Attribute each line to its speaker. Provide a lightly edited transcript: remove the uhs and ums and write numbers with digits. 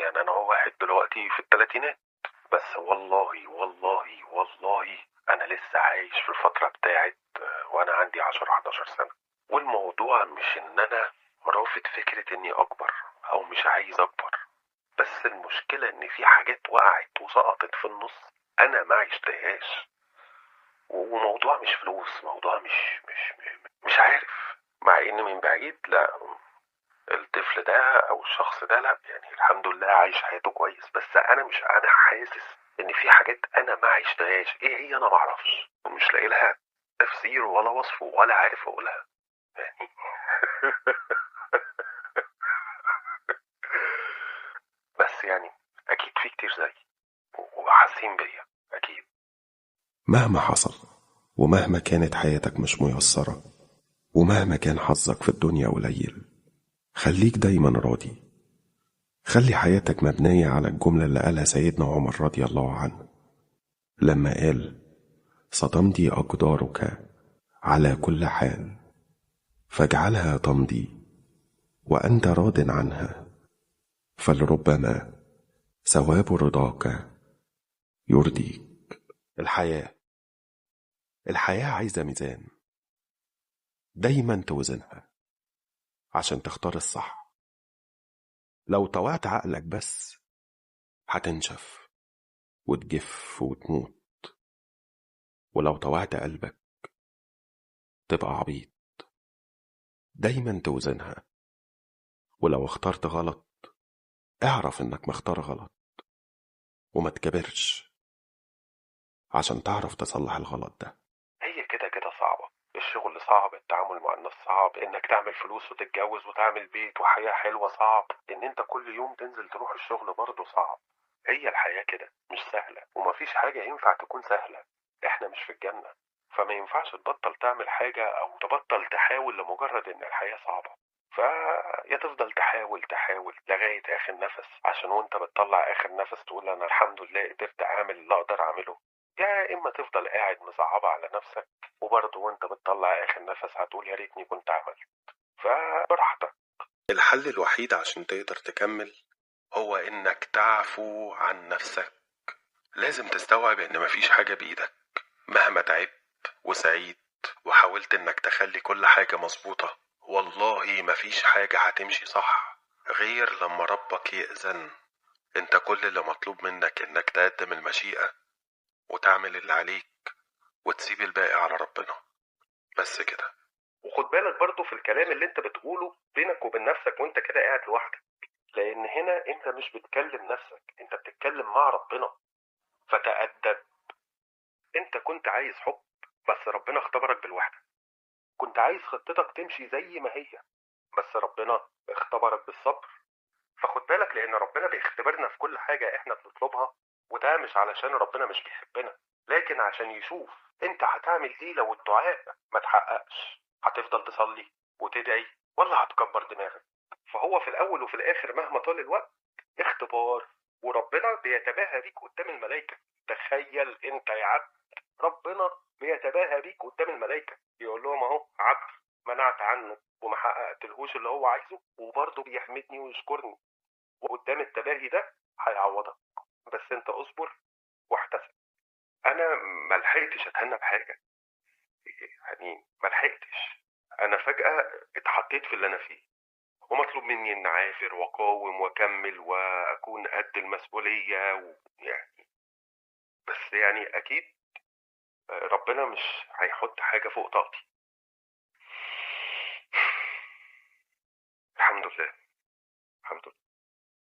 Speaker 1: يعني انا هو واحد دلوقتي في الثلاثينات، بس والله والله والله انا لسه عايش في الفترة بتاعت وانا عندي 10 11 سنة. والموضوع مش ان انا رافض فكرة اني اكبر او مش عايز اكبر، بس المشكلة ان في حاجات وقعت وسقطت في النص انا ما عشتهاش. وموضوع مش فلوس، موضوع مش عارف، مع ان من بعيد لا، الطفل ده او الشخص ده لا يعني الحمد لله عايش حياته كويس، بس انا حاسس ان في حاجات انا ما عشتهاش. ايه هي؟ انا ما اعرفش ومش لاقي لها تفسير ولا وصف ولا عارف اقولها يعني. بس يعني اكيد في كتير زيي وحاسين بيا اكيد.
Speaker 2: مهما حصل، ومهما كانت حياتك مش ميسرة، ومهما كان حظك في الدنيا قليل، خليك دايما راضي. خلي حياتك مبنية على الجملة اللي قالها سيدنا عمر رضي الله عنه لما قال: ستمضي أقدارك على كل حال، فاجعلها تمضي وأنت راض عنها، فلربما ثواب رضاك يرضيك. الحياة الحياة عايزة ميزان، دايما توزنها عشان تختار الصح. لو طوعت عقلك بس هتنشف وتجف وتموت، ولو طوعت قلبك تبقى عبيط. دايما توزنها، ولو اخترت غلط اعرف انك مختار غلط، وما تكبرش عشان تعرف تصلح الغلط ده.
Speaker 1: هي كده كده صعبة، الشغل صعب، التعامل مع الناس صعب، انك تعمل فلوس وتتجوز وتعمل بيت وحياة حلوة صعب، ان انت كل يوم تنزل تروح الشغل برضه صعب. هي الحياة كده مش سهلة، ومفيش حاجة ينفع تكون سهلة. احنا مش في الجنة، فما ينفعش تبطل تعمل حاجة او تبطل تحاول لمجرد ان الحياة صعبة. فيا تفضل تحاول تحاول لغاية اخر نفس، عشان وانت بتطلع اخر نفس تقول انا الحمد لله قدرت اعمل اللي اقدر اعمله. يا اما تفضل قاعد مصعبة على نفسك، وبرضه وانت بتطلع اخر نفس هتقول يا ريتني كنت عملت. فبراحتك. الحل الوحيد عشان تقدر تكمل هو انك تعفو عن نفسك. لازم تستوعب ان مفيش حاجة بايدك. مهما تعبت وسعيت وحاولت انك تخلي كل حاجة مظبوطة، والله مفيش حاجة هتمشي صح غير لما ربك يأذن. انت كل اللي مطلوب منك انك تقدم المشيئة وتعمل اللي عليك وتسيب الباقي على ربنا، بس كده. وخد بالك برضو في الكلام اللي انت بتقوله بينك وبين نفسك وانت كده قاعد لوحدك، لان هنا انت مش بتكلم نفسك، انت بتتكلم مع ربنا. فتأدب. انت كنت عايز حب، بس ربنا اختبرك بالوحدة. كنت عايز خطتك تمشي زي ما هي، بس ربنا اختبرك بالصبر. فخد بالك، لان ربنا بيختبرنا في كل حاجة احنا بنطلبها، وده مش علشان ربنا مش بيحبنا، لكن عشان يشوف انت هتعمل ايه لو الدعاء ما تحققش. هتفضل تصلي وتدعي ولا هتكبر دماغك؟ فهو في الاول وفي الاخر مهما طال الوقت اختبار، وربنا بيتباهى بيك قدام الملائكة. تخيل انت يا عبد، ربنا بيتباهى بيك قدام الملائكة، يقول لهم اهو عبد منعت عنه وما حققتلهوش اللي هو عايزه، وبرضه بيحمدني ويشكرني. وقدام التباهي ده هيعوضك، بس انت اصبر واحتسب. انا ملحقتش اتهنى بحاجة، يعني ملحقتش. انا فجأة اتحطيت في اللي انا فيه، ومطلوب مني ان اعافر واقاوم واكمل واكون قد المسؤولية يعني. بس يعني اكيد ربنا مش هيحط حاجة فوق طاقتي. الحمد لله. الحمد لله.